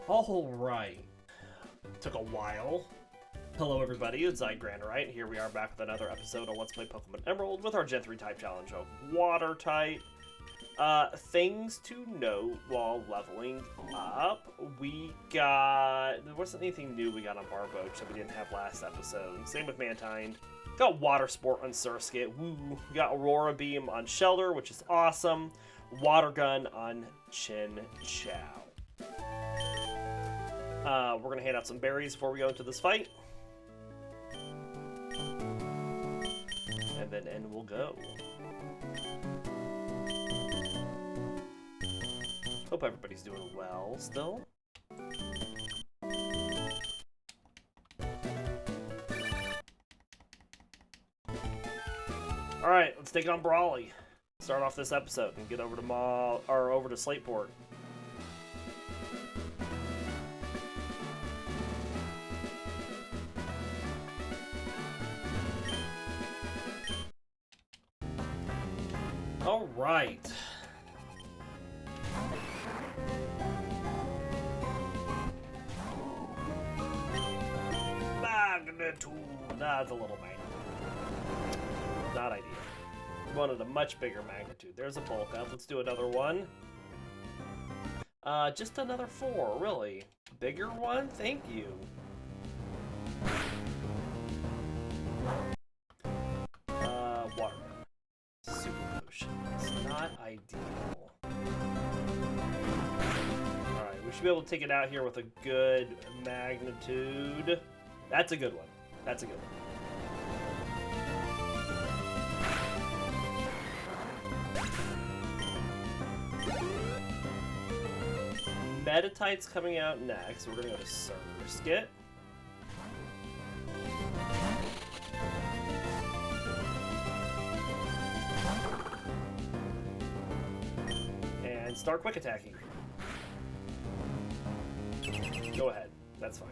Alright. Took a while. Hello everybody, it's Granorite. Here we are back with another episode of Let's Play Pokemon Emerald with our Gen 3 type challenge of Water type. Things to note while leveling up. There wasn't anything new we got on Barboach that we didn't have last episode. Same with Mantine. Got Water Sport on Surskit. Woo. We got Aurora Beam on Shellder, which is awesome. Water Gun on Chinchou. We're going to hand out some berries before we go into this fight. And then in we'll go. Hope everybody's doing well still. Alright, let's take on Brawly. Start off this episode and get over to over to Slateport. All right. Magnitude. That's a little magnitude. Not ideal. Wanted a much bigger magnitude. There's a bulk up. Let's do another one. Just another 4, really. Bigger one? Thank you. Water. Super potion. It's not ideal. Alright, we should be able to take it out here with a good magnitude. That's a good one. That's a good one. Meditite's coming out next. We're gonna go to Surskit. And start quick attacking. Go ahead. That's fine.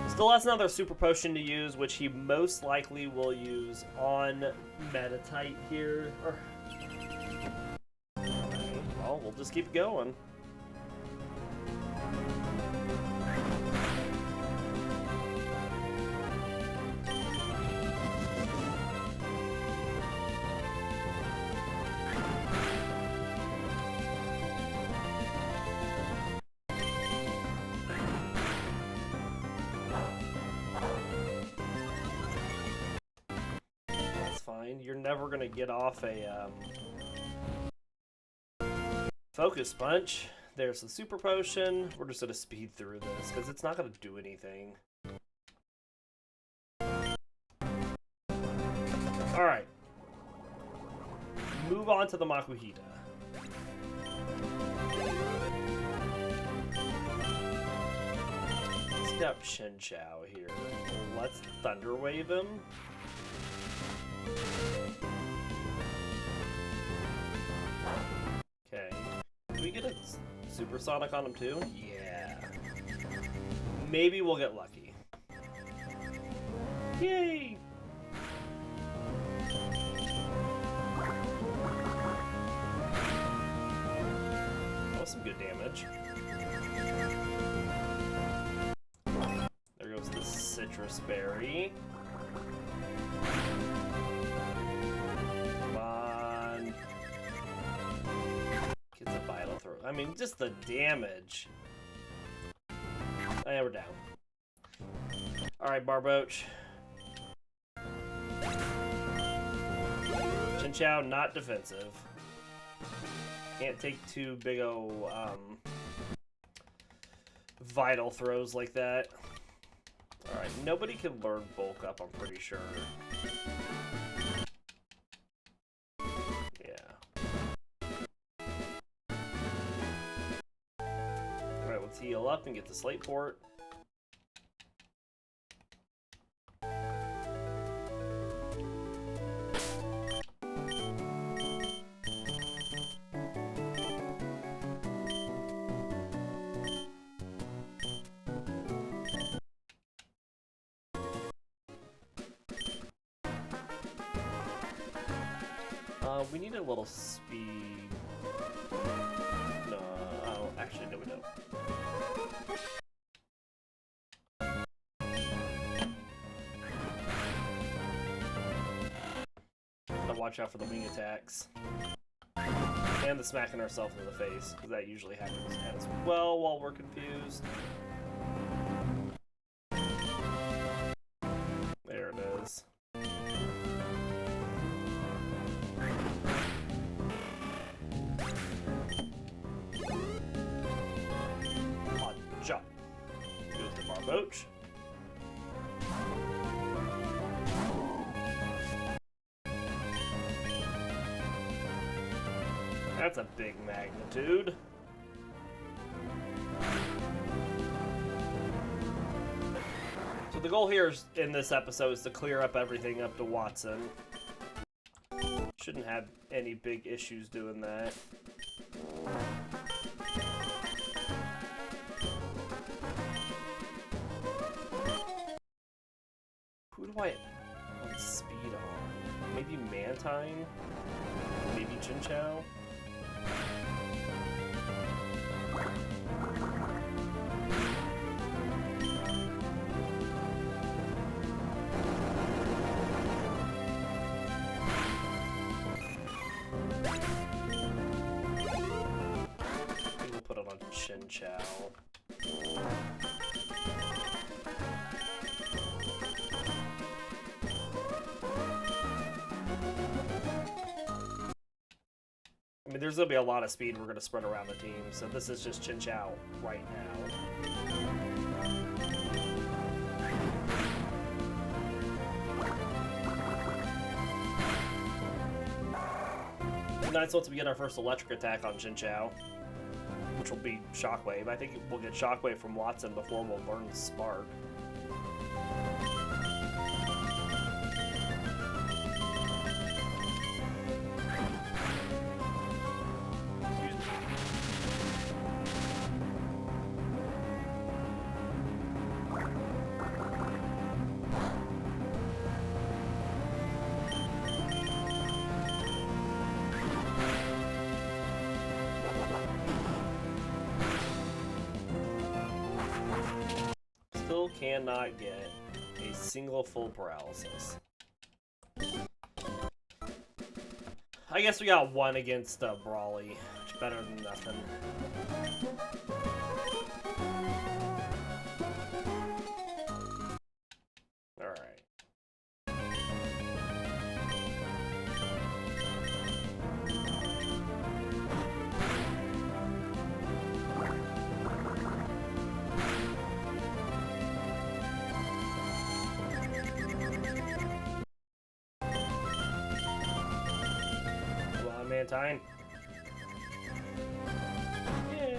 Still has another super potion to use, which he most likely will use on Meditite here. Well, we'll just keep going. You're never gonna get off a focus punch. There's the super potion. We're just gonna speed through this because it's not gonna do anything. All right. Move on to the Makuhita. Let's get up Chinchou here. Let's Thunder Wave him. Okay. Can we get a supersonic on him too? Yeah. Maybe we'll get lucky. Yay! That was some good damage. There goes the citrus berry. I mean, just the damage. And we're down. Alright, Barboach. Chinchou, not defensive. Can't take two big ol' vital throws like that. Alright, nobody can learn bulk up, I'm pretty sure. Let's heal up and get to Slateport. We need a little speed. No, oh, actually, no, we don't. Gotta watch out for the wing attacks. And the smacking ourselves in the face, because that usually happens as well while we're confused. There it is. Hot jump. Goes to Barboach. That's a big magnitude. So the goal here is, in this episode, is to clear up everything up to Watson. Shouldn't have any big issues doing that. Who do I want speed on? Maybe Mantine? Maybe Chinchou? We'll put it on Chinchou. I mean, there's going to be a lot of speed we're going to spread around the team, so this is just Chinchou right now. Nice once we get our first electric attack on Chinchou, which will be Shockwave. I think we'll get Shockwave from Watson before we'll learn Spark. Still cannot get a single full paralysis. I guess we got one against Brawly, which is better than nothing. Alright. Mantine. Yay.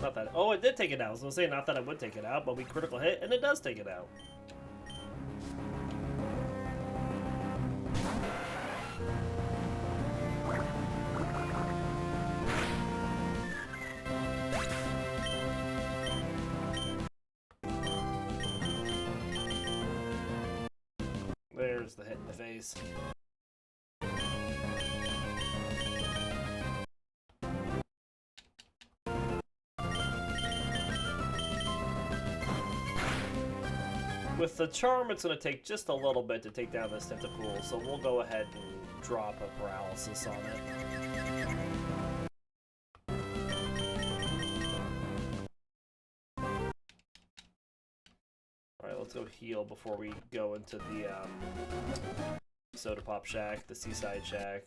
Not that. Oh, it did take it out. I was gonna say not that I would take it out, but we critical hit, and it does take it out. There's the hit in the face. With the charm, it's going to take just a little bit to take down this Tentacool, so we'll go ahead and drop a paralysis on it. Alright, let's go heal before we go into the Soda Pop Shack, the Seaside Shack.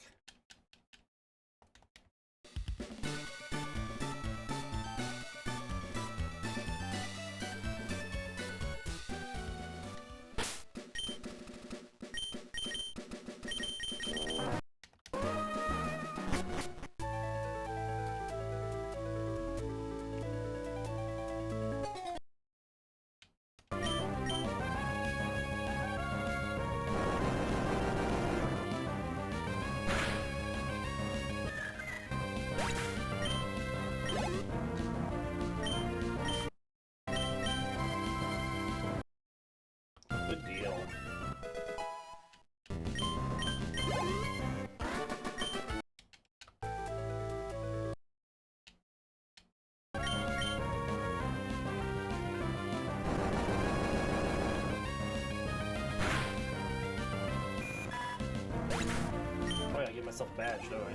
myself a badge, don't I?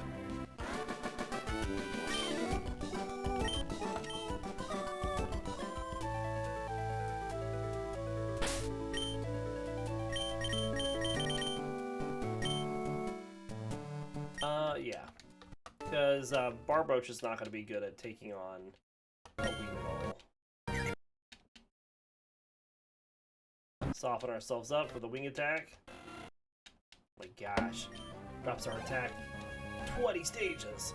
Yeah. Because Barboach is not going to be good at taking on a wing at all. Soften ourselves up for the wing attack. Oh my gosh. Drops our attack 20 stages.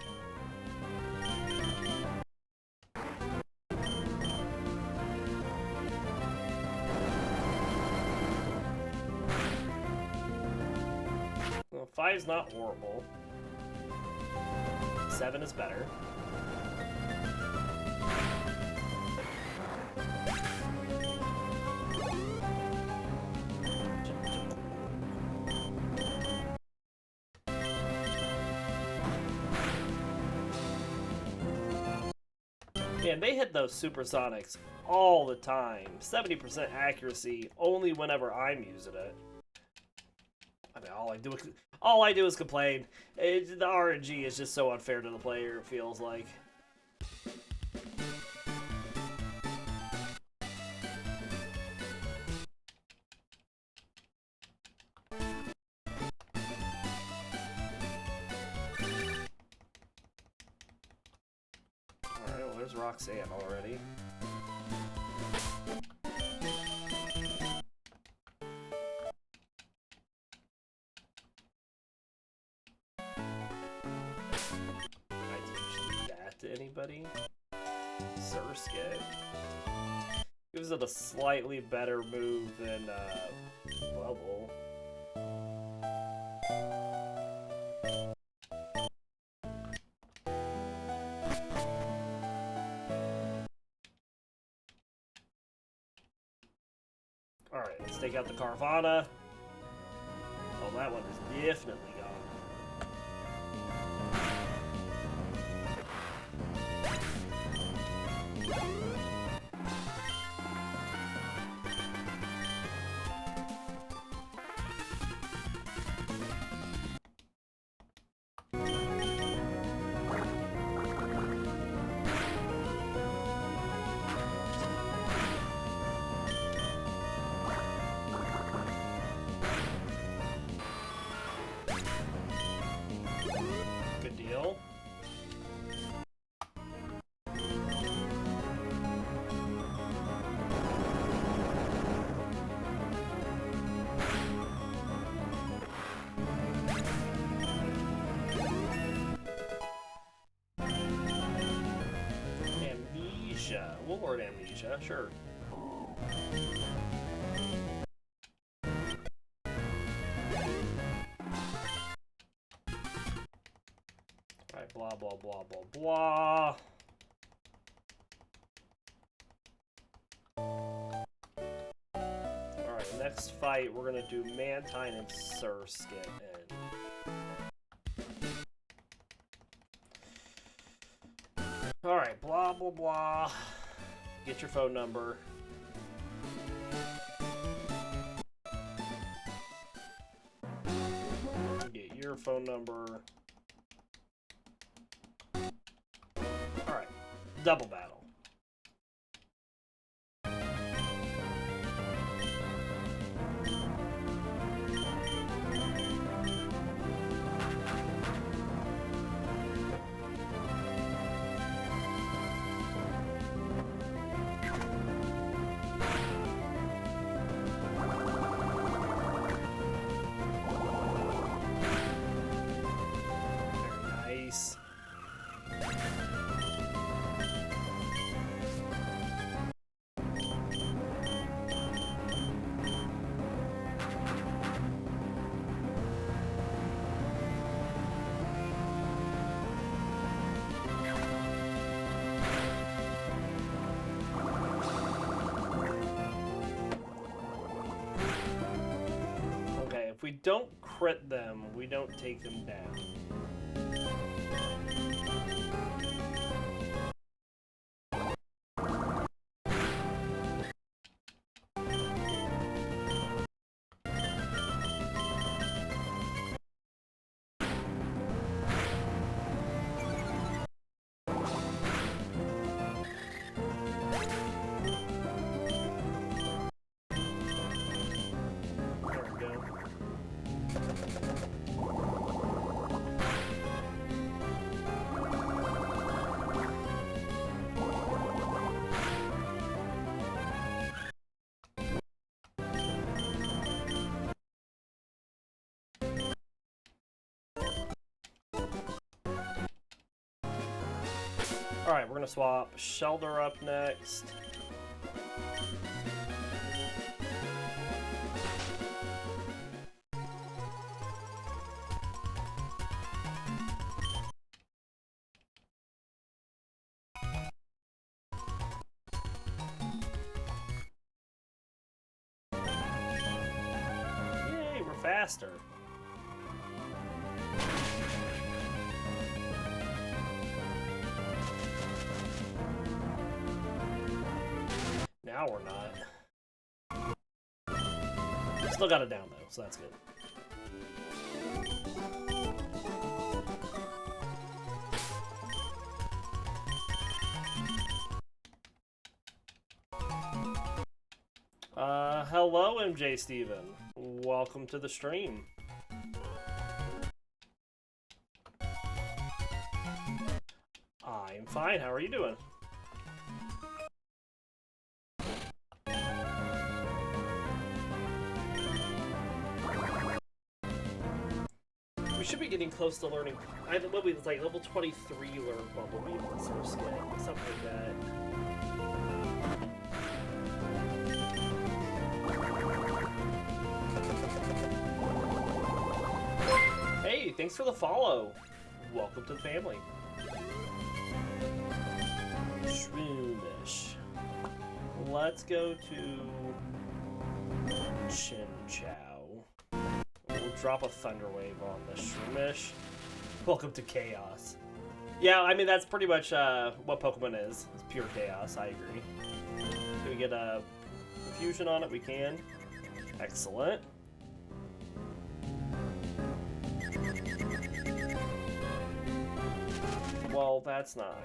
Well, 5's not horrible. 7 is better. Man, they hit those supersonics all the time. 70% accuracy only whenever I'm using it. I mean, all I do is complain. The RNG is just so unfair to the player, it feels like. Alright, well, there's Roxanne already. To anybody. Surskit gives it a slightly better move than Bubble. Alright, let's take out the Carvana. Oh, that one is definitely gone. Lord Amnesia, sure. Alright, blah, blah, blah, blah, blah. Alright, next fight, we're gonna do Mantine and Surskit. Alright, blah, blah, blah. Get your phone number. Get your phone number. Alright, double battle. If we don't crit them, we don't take them down. Alright, we're gonna swap Shellder up next. Yay, we're faster. Now we're not. Still got it down though, so that's good. Hello MJ Steven. Welcome to the stream. I'm fine, how are you doing? We should be getting close to learning. What we like level 23 learn Bumblebee and Surskit, something like that. Hey, thanks for the follow. Welcome to the family. Shroomish. Let's go to Chinchou. We'll drop a Thunder Wave on the Shroomish. Welcome to Chaos. Yeah, I mean, that's pretty much what Pokemon is. It's pure chaos, I agree. Can we get a fusion on it? We can. Excellent. Well, that's not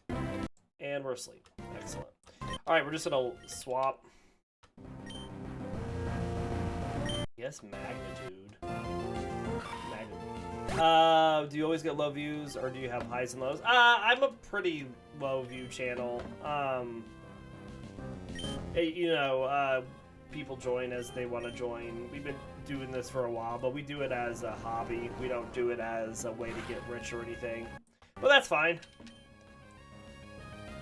ideal. And we're asleep. Excellent. Alright, we're just gonna swap. Yes, magnitude. Do you always get low views, or do you have highs and lows? I'm a pretty low view channel. You know, people join as they want to join. We've been doing this for a while, but we do it as a hobby. We don't do it as a way to get rich or anything. But that's fine.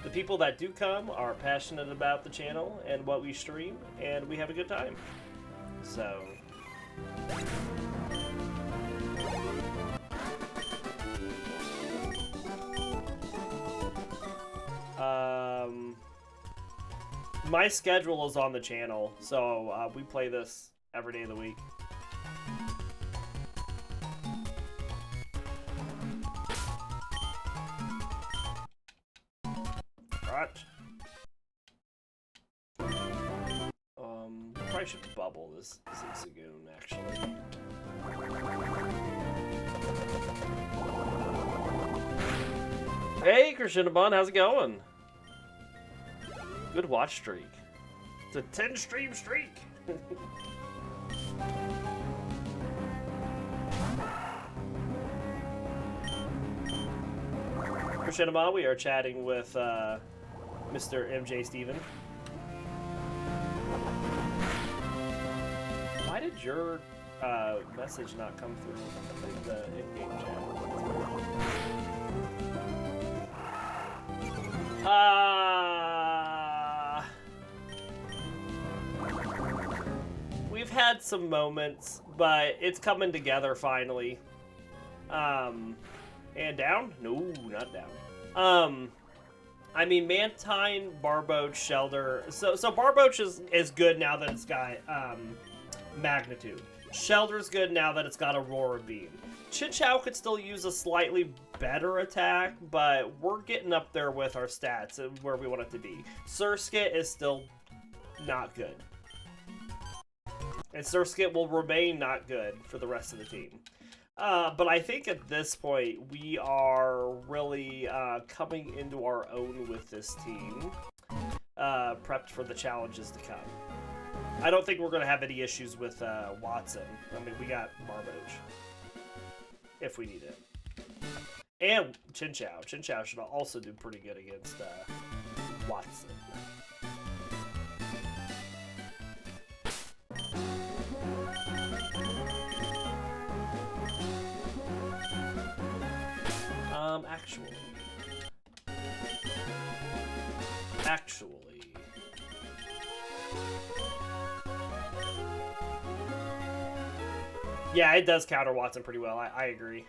The people that do come are passionate about the channel and what we stream, and we have a good time. So... my schedule is on the channel, so we play this every day of the week. Right. Probably should bubble this Zigzagoon, actually. Hey, Krishinabon, how's it going? Good watch streak. It's a 10 stream streak. Krishinabon, we are chatting with Mr. MJ Steven. Why did your message not come through the in-game chat? We've had some moments, but it's coming together finally. And down? No, not down. I mean, Mantine, Barboach, Shellder. So Barboach is good now that it's got magnitude. Shelder's good now that it's got Aurora Beam. Chinchou could still use a slightly better attack, but we're getting up there with our stats and where we want it to be. Surskit is still not good. And Surskit will remain not good for the rest of the team. But I think at this point, we are really coming into our own with this team, prepped for the challenges to come. I don't think we're going to have any issues with Watson. I mean, we got Barboach, if we need it. And Chinchou. Chinchou should also do pretty good against Watson. Actually. Yeah, it does counter Watson pretty well. I agree.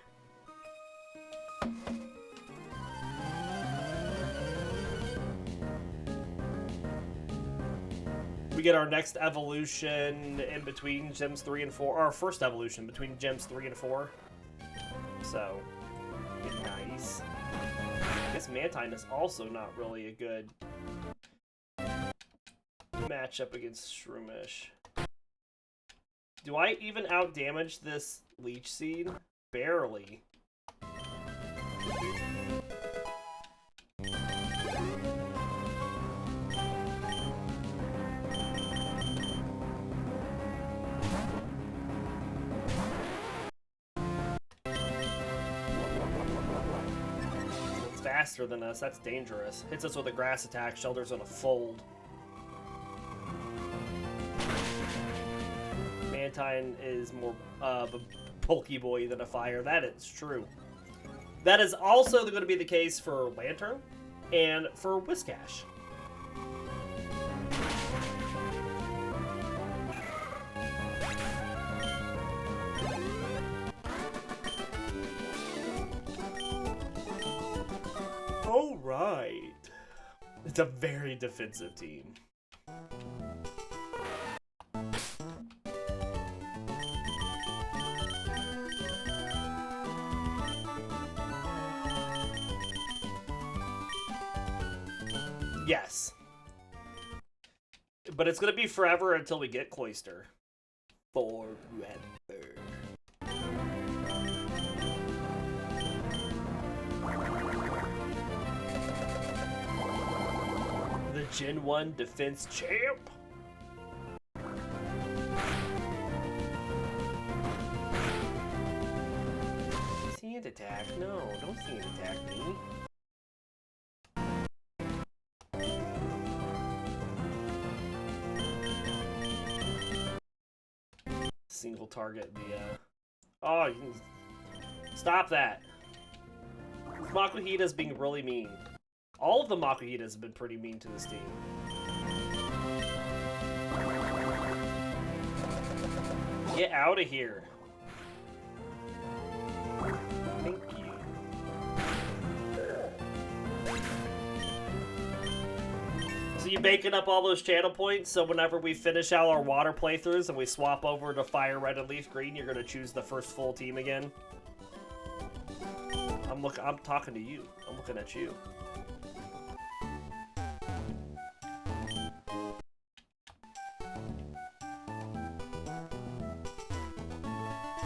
We get our next evolution in between Gems 3 and 4. Our first evolution between Gems 3 and 4. So, nice. I guess Mantine is also not really a good matchup against Shroomish. Do I even out-damage this Leech Seed? Barely. It's faster than us. That's dangerous. Hits us with a grass attack. Shellder's gonna fold. Mantine is more of a Pokeboy than a fire. That is true. That is also going to be the case for Lantern and for Whiscash. All right. It's a very defensive team. Yes. But it's going to be forever until we get Cloyster. Forever. The Gen 1 defense champ. Sand attack? No, don't sand attack me. Single target the oh, you can stop that. Makuhita's being really mean. All of the Makuhitas have been pretty mean to this team. Get out of here. Thank you. So you baking up all those channel points, so whenever we finish out our water playthroughs and we swap over to fire red and leaf green, you're gonna choose the first full team again? I'm talking to you. I'm looking at you.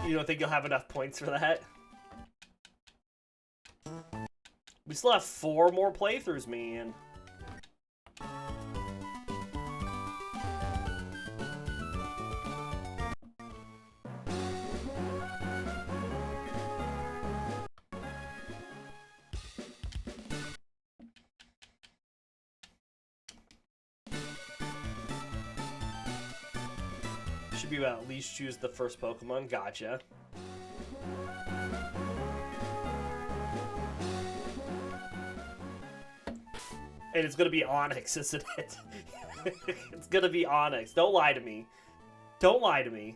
You don't think you'll have enough points for that? We still have 4 more playthroughs, man. Should be about at least choose the first Pokemon. Gotcha. And it's gonna be Onix, isn't it? It's gonna be Onix. Don't lie to me. Don't lie to me.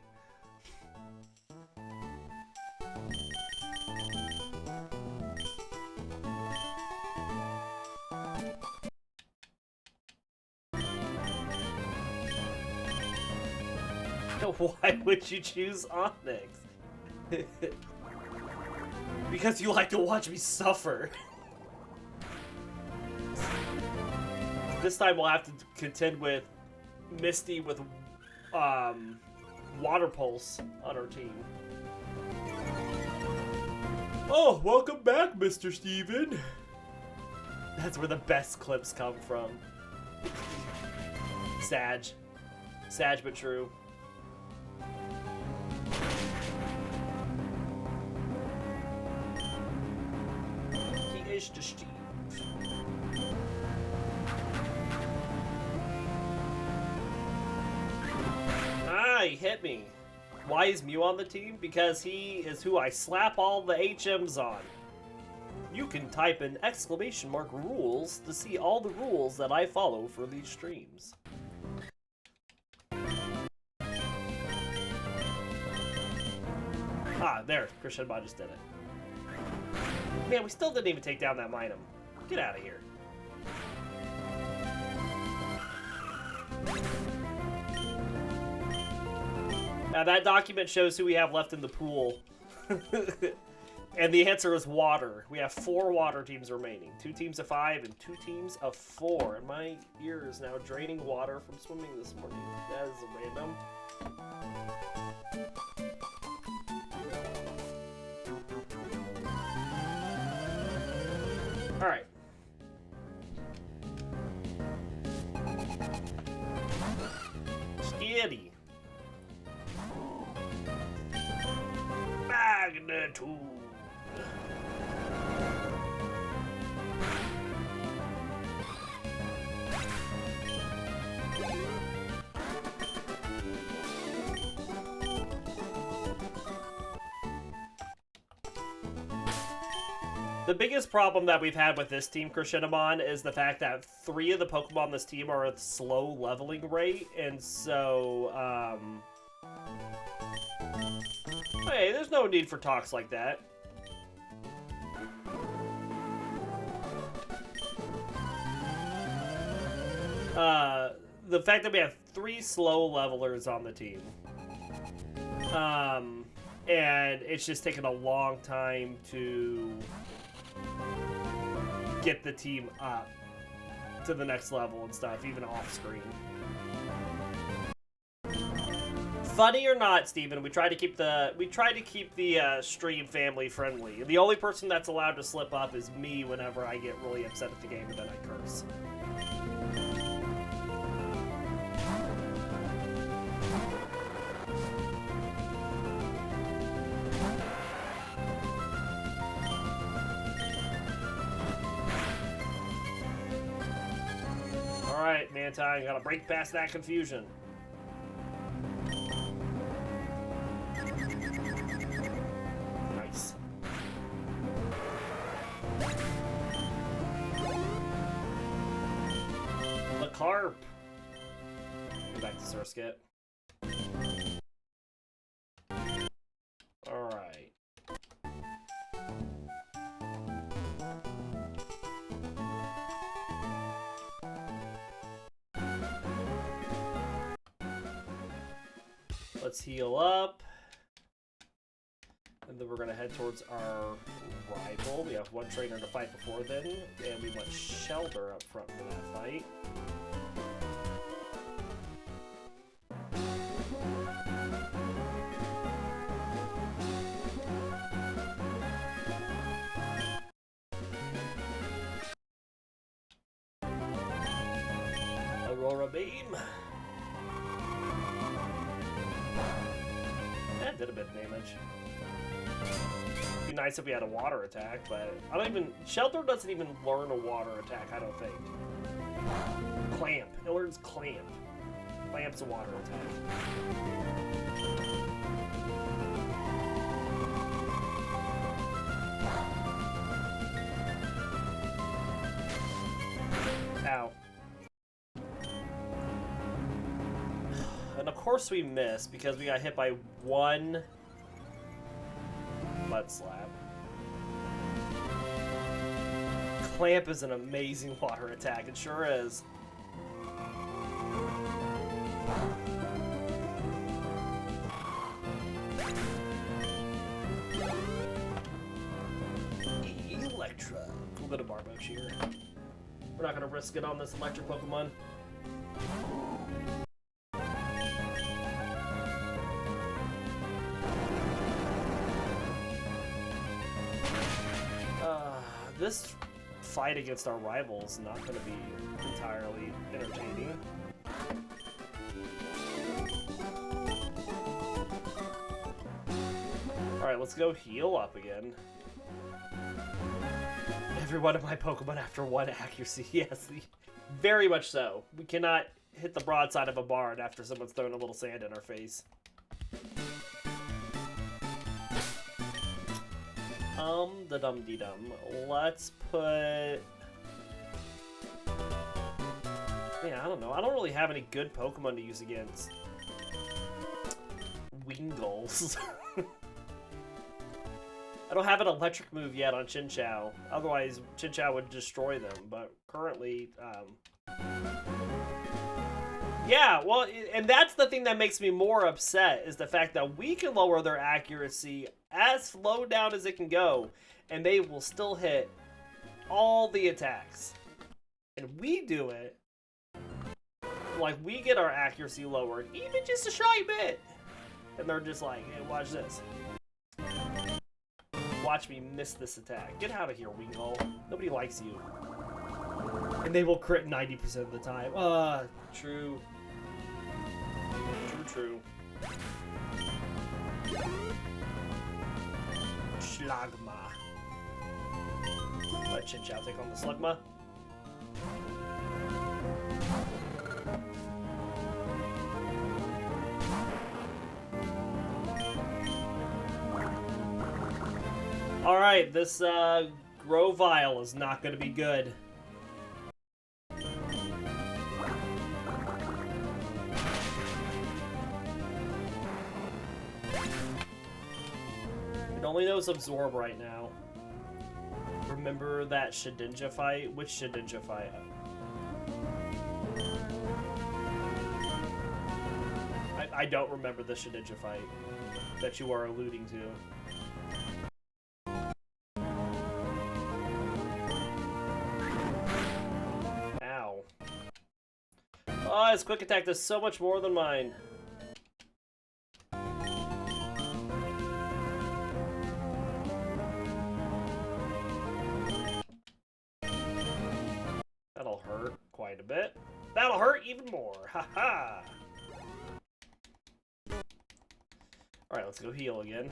Why would you choose Onix? Because you like to watch me suffer. This time we'll have to contend with Misty with Water Pulse on our team. Oh, welcome back, Mr. Steven. That's where the best clips come from. Sag. Sag but true. He is the Steve. Ah, he hit me. Why is Mew on the team? Because he is who I slap all the HMs on. You can type in !rules to see all the rules that I follow for these streams. Ah, there. Crescendo just did it. Man, we still didn't even take down that Minum. Get out of here. Now that document shows who we have left in the pool. And the answer is water. We have 4 water teams remaining. 2 teams of 5 and 2 teams of 4. And my ear is now draining water from swimming this morning. That is random. Alright. Skitty. Magnitude. The biggest problem that we've had with this team, Crescendo, is the fact that 3 of the Pokemon on this team are at slow leveling rate, and so, hey, there's no need for talks like that. The fact that we have 3 slow levelers on the team, and it's just taken a long time to get the team up to the next level and stuff, even off screen. Funny or not, Steven, we try to keep the stream family friendly. The only person that's allowed to slip up is me whenever I get really upset at the game and then I curse. Alright, Mantine, gotta break past that confusion. Nice. The carp. Go back to Surskit. Alright. Let's heal up. And then we're going to head towards our rival. We have 1 trainer to fight before then. And we want Shellder up front for that fight. Aurora Beam. That did a bit of damage. It'd be nice if we had a water attack, but I don't even... Shellder doesn't even learn a water attack, I don't think. Clamp. It learns Clamp. Clamp's a water attack. Ow. And of course we missed because we got hit by 1 Mud Slap. Clamp is an amazing water attack, it sure is. Electra. Cool bit of Barboach here. We're not gonna risk it on this electric Pokemon. This fight against our rival is not going to be entirely entertaining. Alright, let's go heal up again. Every one of my Pokemon after 1 accuracy, yes, very much so. We cannot hit the broadside of a barn after someone's thrown a little sand in our face. The dum-de-dum. Let's put... Yeah, I don't know. I don't really have any good Pokemon to use against Wingulls. I don't have an electric move yet on Chinchou. Otherwise, Chinchou would destroy them. But currently, yeah, well, and that's the thing that makes me more upset, is the fact that we can lower their accuracy as low down as it can go, and they will still hit all the attacks. And we do it, like, we get our accuracy lowered, even just a shy bit. And they're just like, hey, watch this. Watch me miss this attack. Get out of here, Wingull. Nobody likes you. And they will crit 90% of the time. True. True. Slugma. Let Chinchou take on the Slugma. Alright, this Grovyle is not going to be good. It only knows Absorb right now. Remember that Shedinja fight? Which Shedinja fight? I don't remember the Shedinja fight that you are alluding to. Oh, his quick attack does so much more than mine. That'll hurt quite a bit. That'll hurt even more. Haha. Alright, let's go heal again.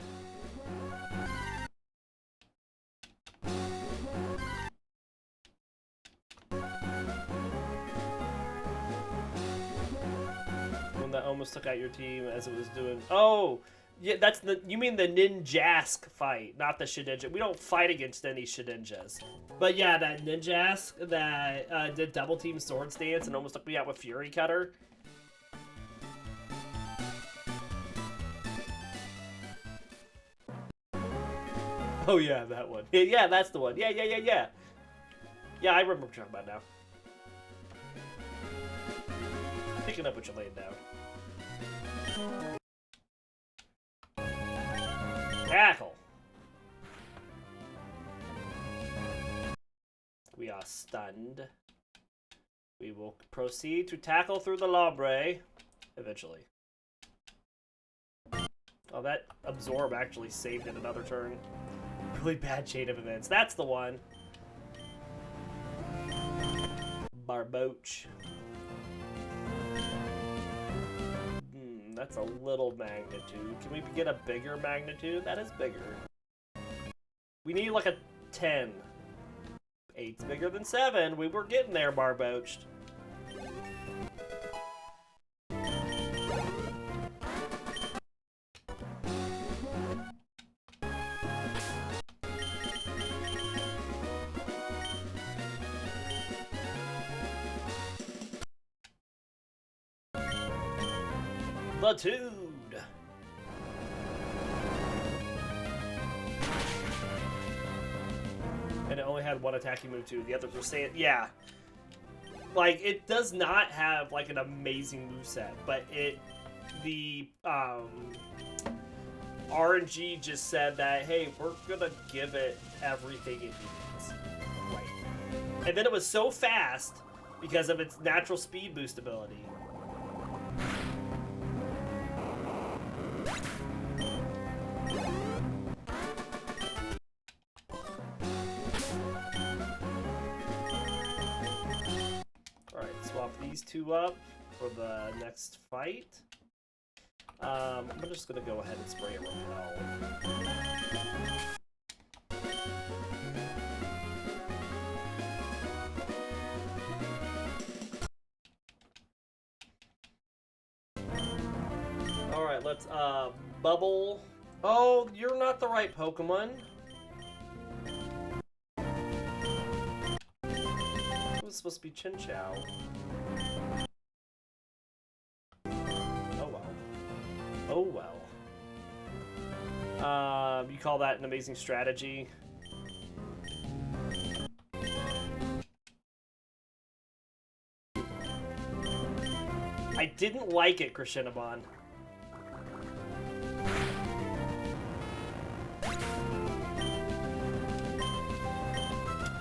That almost took out your team as it was doing. Oh, yeah, that's the. You mean the Ninjask fight, not the Shedinja. We don't fight against any Shedinjas. But yeah, that Ninjask that did double team sword stance and almost took me out with Fury Cutter. Oh yeah, that one. Yeah, that's the one. Yeah. Yeah, I remember what you're talking about now. Picking up what you're laying down. Tackle. We are stunned. We will proceed to tackle through the Lombre eventually. Oh, that Absorb actually saved it another turn. Really bad chain of events. That's the one. Barboach. That's a little magnitude. Can we get a bigger magnitude? That is bigger. We need like a 10. 8's bigger than 7. We were getting there, Barboach. Latude. And it only had one attacking move too. The others were saying, yeah. Like, it does not have like an amazing moveset, but the RNG just said that, hey, we're gonna give it everything it needs. Right. And then it was so fast because of its natural speed boost ability. These two up for the next fight. I'm just gonna go ahead and spray a repel. Alright, let's bubble. Oh, you're not the right Pokemon. it's supposed to be Chinchou. Oh well. Oh well. You call that an amazing strategy? I didn't like it, Krishinabon.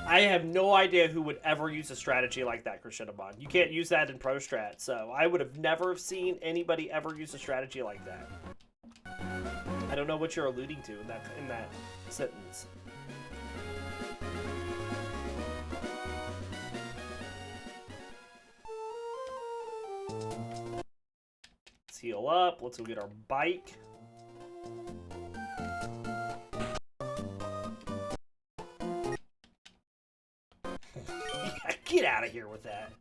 I have no idea who would ever use a strategy like that, Krishinabon. You can't use that in Pro Strat, so I would have never seen anybody ever use a strategy like that. I don't know what you're alluding to in that sentence. Let's heal up. Let's go get our bike. Get out of here with that.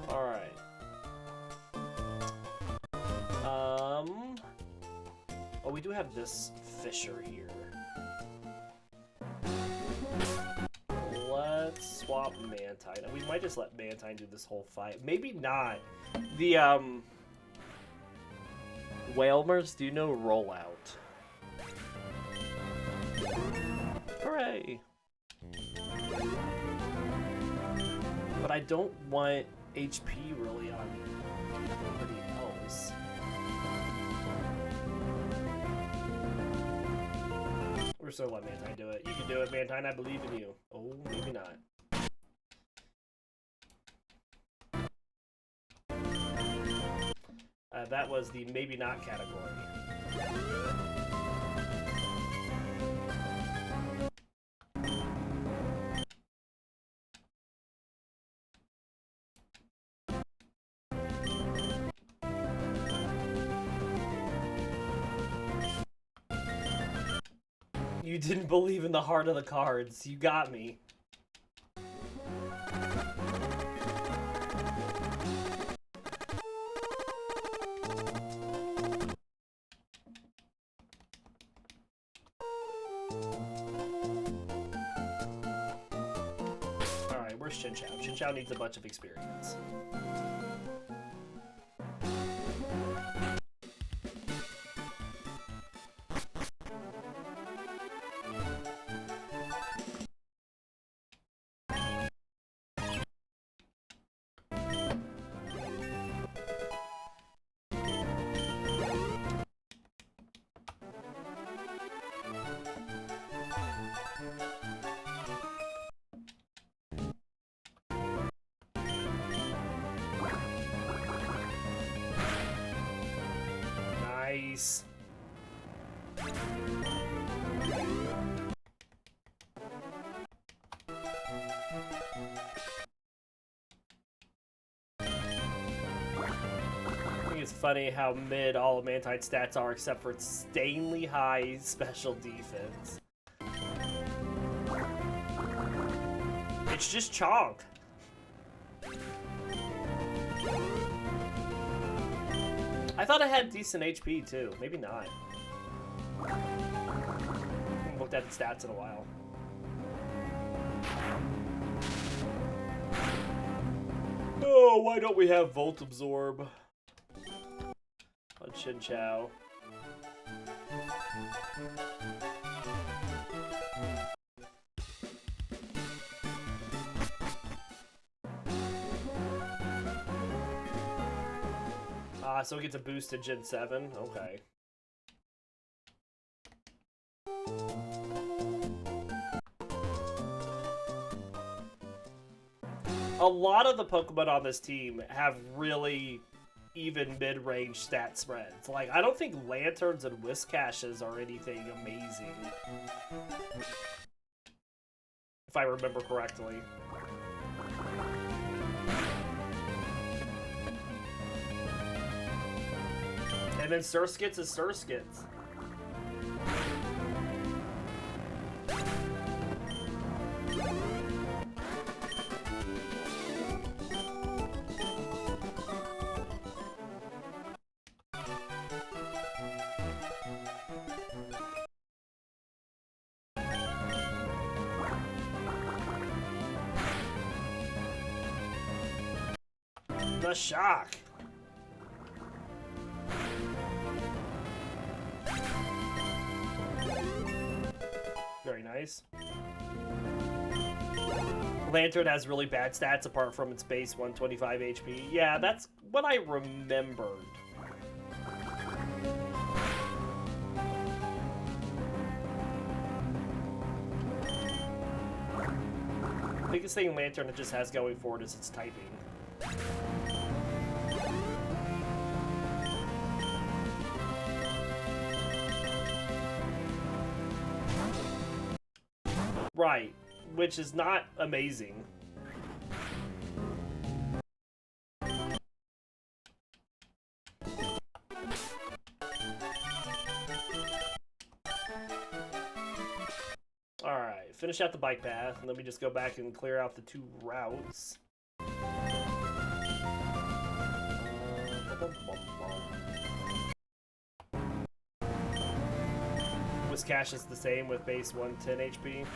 All right. Oh, we do have this Fisher here. Let's swap Mantine. We might just let Mantine do this whole fight. Maybe not. The, Whalmers do no rollout. Hooray! But I don't want HP really on anybody else. We're still letting Mantine do it. You can do it, Mantine. I believe in you. Oh, maybe not. That was the maybe not category. You didn't believe in the heart of the cards. You got me. Alright, where's Chinchou? Chinchou needs a bunch of experience. Nice. I think it's funny how mid all of Mantine's stats are except for its insanely high special defense. It's just chonk. I thought it had decent HP too. Maybe not. I haven't looked at the stats in a while. Oh, why don't we have Volt Absorb on Chinchou? So it gets a boost to Gen 7? Okay. A lot of the Pokemon on this team have really even mid-range stat spreads. Like, I don't think Lanterns and Whiscaches are anything amazing. If I remember correctly. And then Surskits is Surskits. the shock. Very nice. Lantern has really bad stats apart from its base 125 HP. Yeah, that's what I remembered. Biggest thing Lantern just has going for it is its typing. Right, which is not amazing. Alright, finish out the bike path, and then we just go back and clear out the 2 routes. Whiscash is the same with base 110 HP.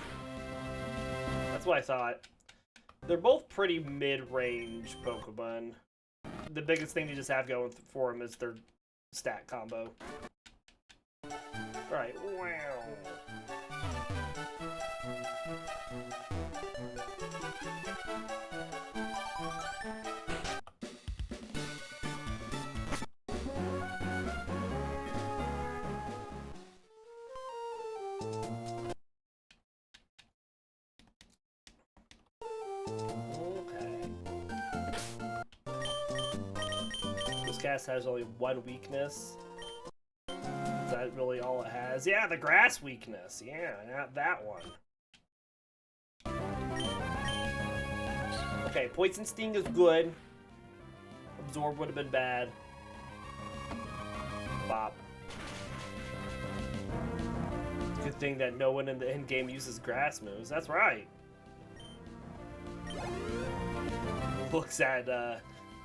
That's what I thought. They're both pretty mid-range Pokemon. The biggest thing you just have going for them is their stat combo. Alright, wow. Cast has only 1 weakness. Is that really all it has? Yeah, the grass weakness. Yeah, not that one. Okay, Poison Sting is good. Absorb would have been bad. Bop. Good thing that no one in the end game uses grass moves. That's right. Looks at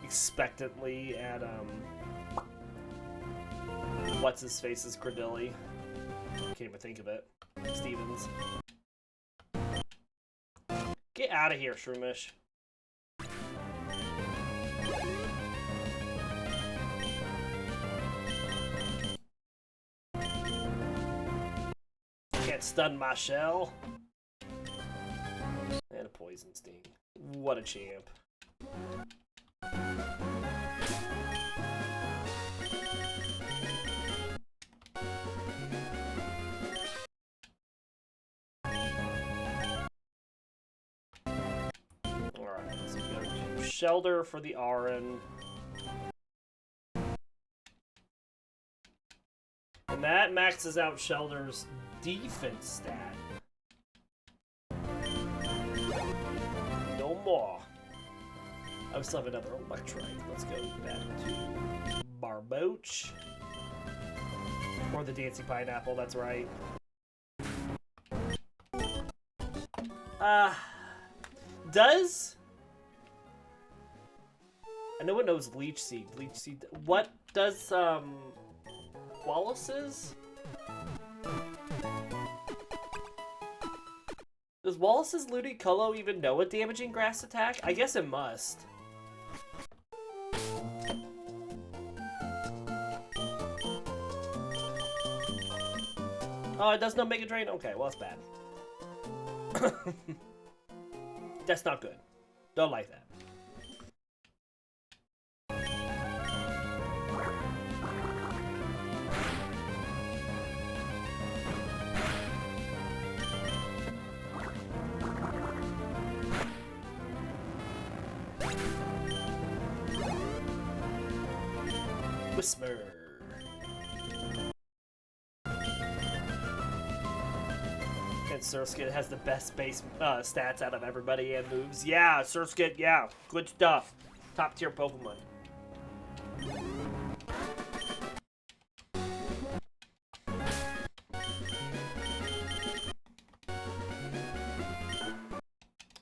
expectantly at what's his face's Cradilly. Can't even think of it. Stevens. Get out of here, Shroomish. Can't stun my shell. And a Poison Sting. What a champ. Alright, so we go to Shellder for the RN. And that maxes out Shelder's defense stat. No more. I still have another Electrite. Let's go back to Barboach. Or the Dancing Pineapple, that's right. Does... I know it knows Leech Seed. Leech Seed... What does, Wallace's? Does Wallace's Ludicolo even know a damaging grass attack? I guess it must. Oh, it does no Mega Drain? Okay, well, that's bad. That's not good. Don't like that. Whisper. And Surskit has the best base stats out of everybody and moves. Yeah, Surskit, yeah. Good stuff. Top tier Pokemon.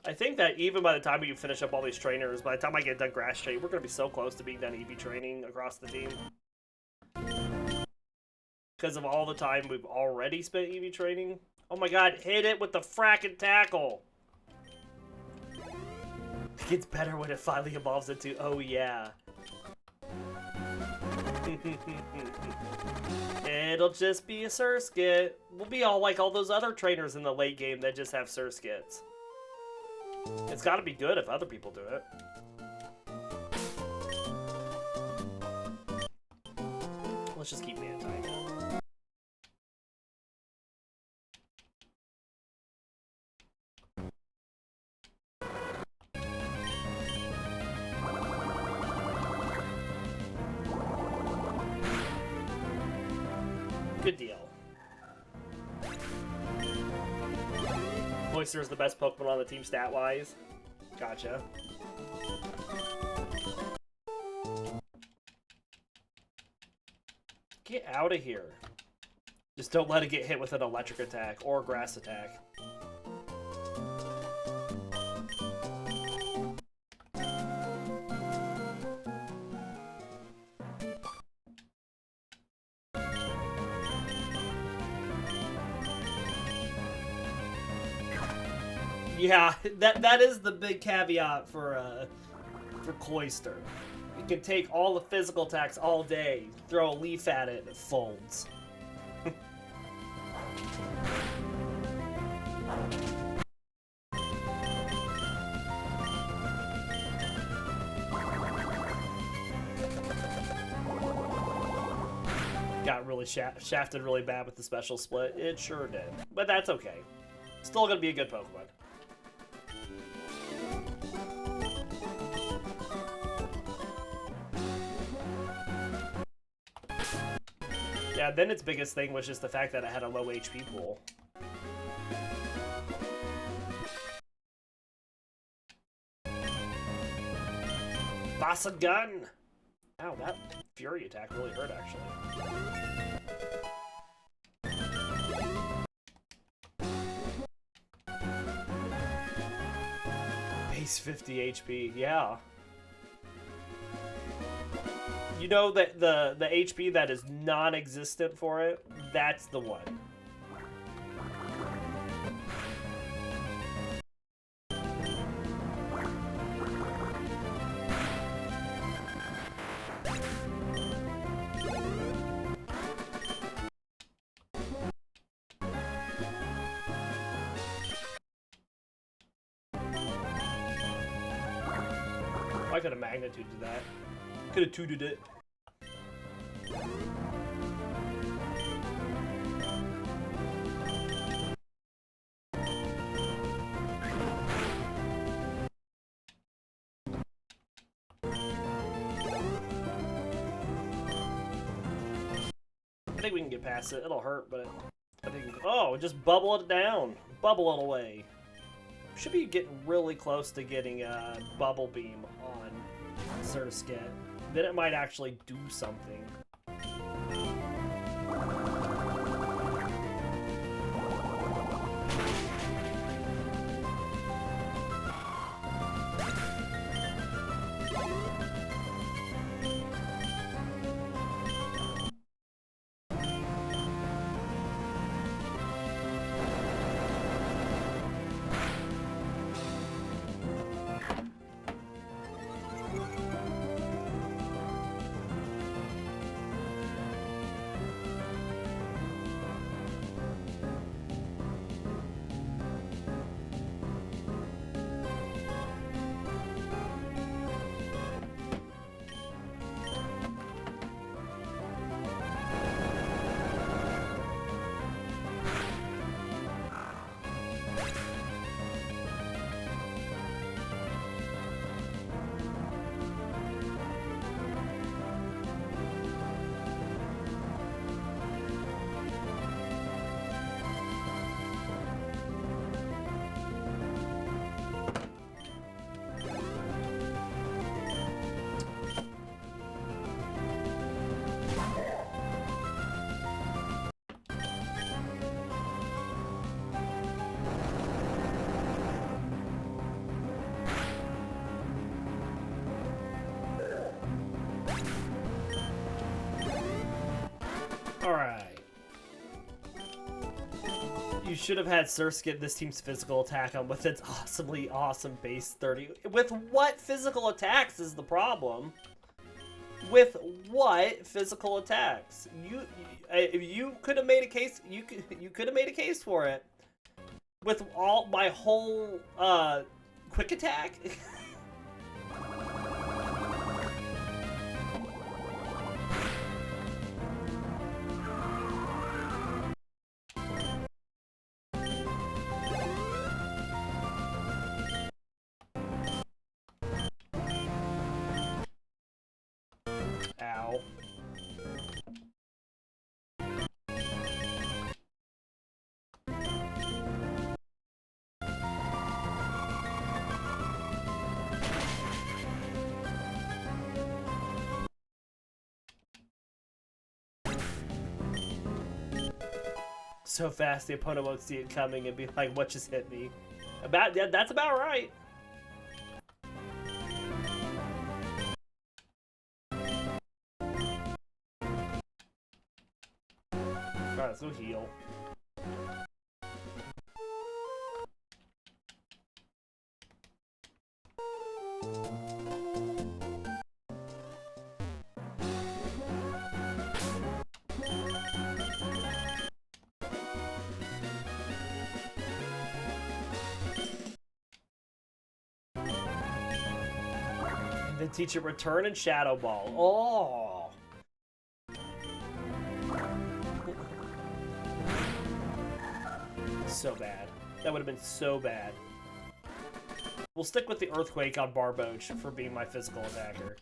I think that even by the time we can finish up all these trainers, by the time I get done grass training, we're going to be so close to being done EV training across the team. Because of all the time we've already spent EV training. Oh my god, hit it with the frackin' tackle! It gets better when it finally evolves into, oh yeah. It'll just be a Surskit. We'll be all like all those other trainers in the late game that just have Surskits. It's gotta be good if other people do it. Let's just keep Mantine. Good deal. Cloyster is the best Pokemon on the team stat-wise. Gotcha. Get out of here. Just don't let it get hit with an electric attack or grass attack. Yeah, that is the big caveat for Cloyster. You can take all the physical attacks all day, throw a leaf at it, and it folds. Got really shafted really bad with the special split. It sure did. But that's okay. Still gonna be a good Pokemon. Yeah, then its biggest thing was just the fact that it had a low HP pool. Boss a gun! Ow, that Fury attack really hurt, actually. Base 50 HP, yeah. You know that the HP that is non-existent for it, that's the one. Why could a magnitude do that? Could have tooted it. I think we can get past it. It'll hurt, but I think. Oh, just bubble it down. Bubble it away. Should be getting really close to getting a Bubble Beam on Surskit. Then it might actually do something. You should have had Surskit this team's physical attack on with its awesomely awesome base 30. With what physical attacks is the problem? With what physical attacks? You could have made a case. You could have made a case for it. With all my whole quick attack. Ow. So fast the opponent won't see it coming and be like, what just hit me? Yeah, that's about right. Alright, let's go heal. Then teach it Return and Shadow Ball. Oh! So bad. That would have been so bad. We'll stick with the Earthquake on Barboach for being my physical attacker.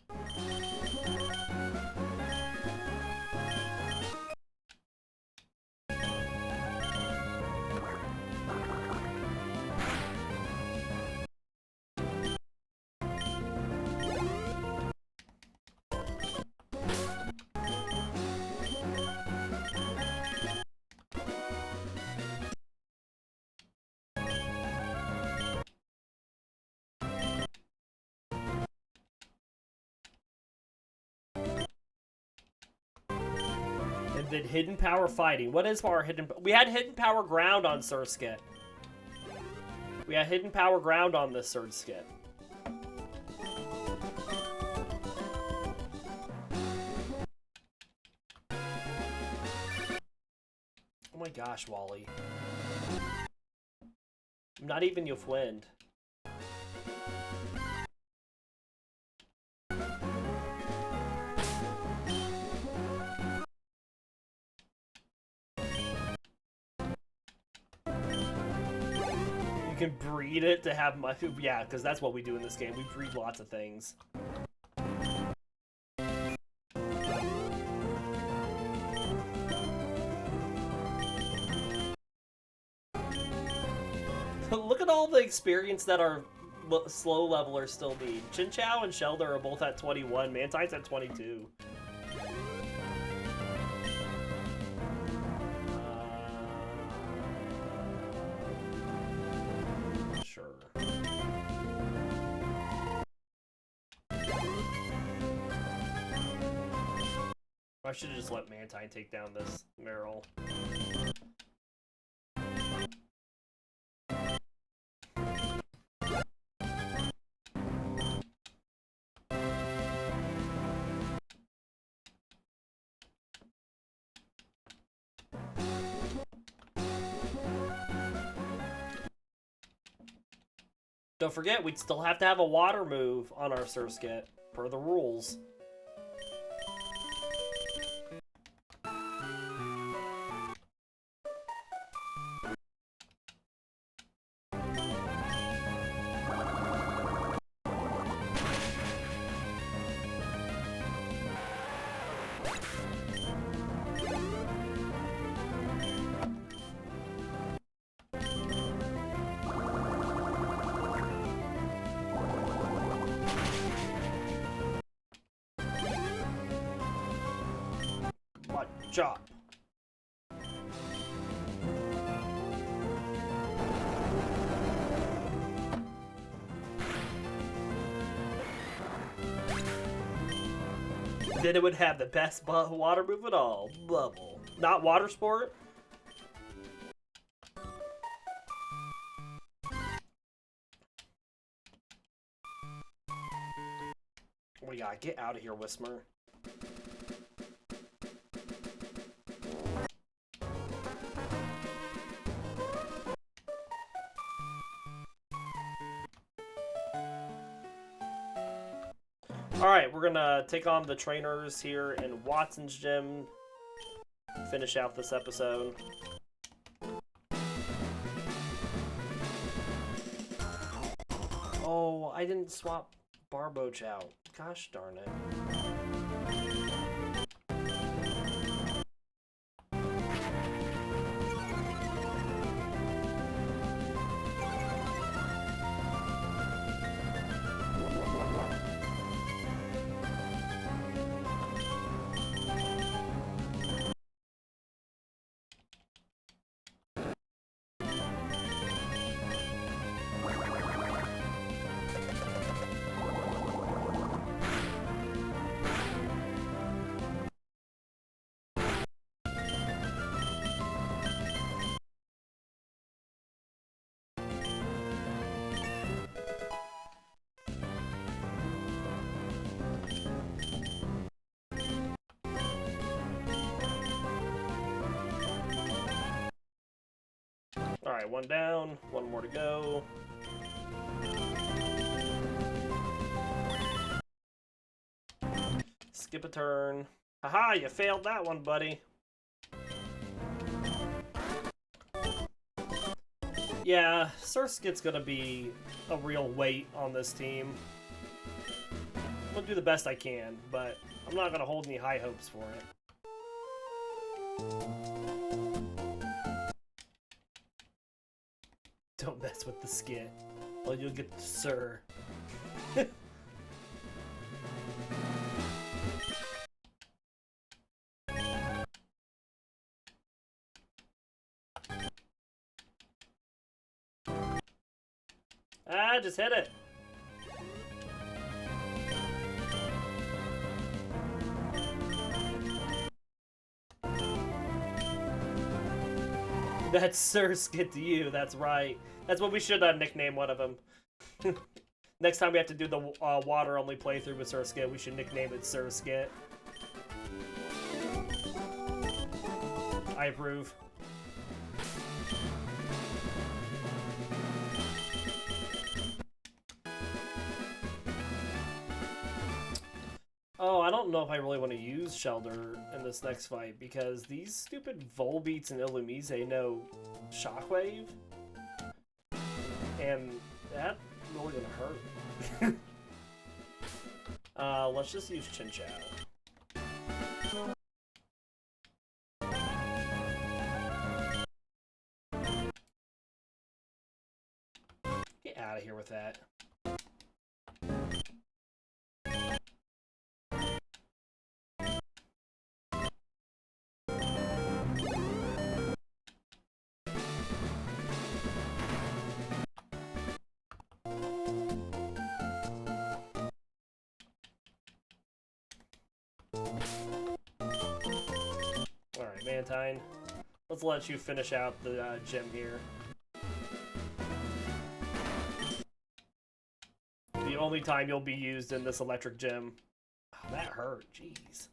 And then Hidden Power Fighting. What is our Hidden... We had Hidden Power Ground on Surskit. We had Hidden Power Ground on this Surskit. Oh my gosh, Wally. I'm not even your friend. You can breed it to have my... Yeah, because that's what we do in this game. We breed lots of things. Look at all the experience that our slow levelers still need. Chinchou and Shellder are both at 21. Mantine's at 22. Sure. I should have just let Mantine take down this Meryl. Don't forget, we'd still have to have a water move on our Surskit, per the rules. Chop. Then it would have the best water move at all. Bubble. Not water sport. We gotta get out of here, Whismer. Alright, we're gonna take on the trainers here in Watson's gym. Finish out this episode. Oh, I didn't swap Barboach out. Gosh darn it. Alright, one down, one more to go. Skip a turn. Haha, you failed that one, buddy. Yeah, Surskit's gonna be a real weight on this team. I'm gonna do the best I can, but I'm not gonna hold any high hopes for it. Don't mess with the skit. Well, you'll get the sir. Ah, just hit it. That's Surskit to you, that's right. That's what we should nickname one of them. Next time we have to do the water-only playthrough with Surskit, we should nickname it Surskit. I approve. Oh, I don't know if I really want to use Shellder in this next fight, because these stupid Volbeats and Illumise know Shockwave. And that's really gonna hurt. Let's just use Chinchou. Get out of here with that. Alright, Mantine. Let's let you finish out the gym here. The only time you'll be used in this electric gym. Oh, that hurt, jeez.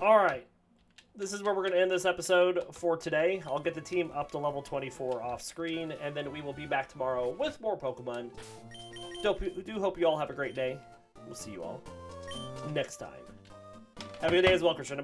Alright. This is where we're going to end this episode for today. I'll get the team up to level 24 off screen, and then we will be back tomorrow with more Pokemon. Do hope you all have a great day. We'll see you all next time. Have a good day as well, Christian.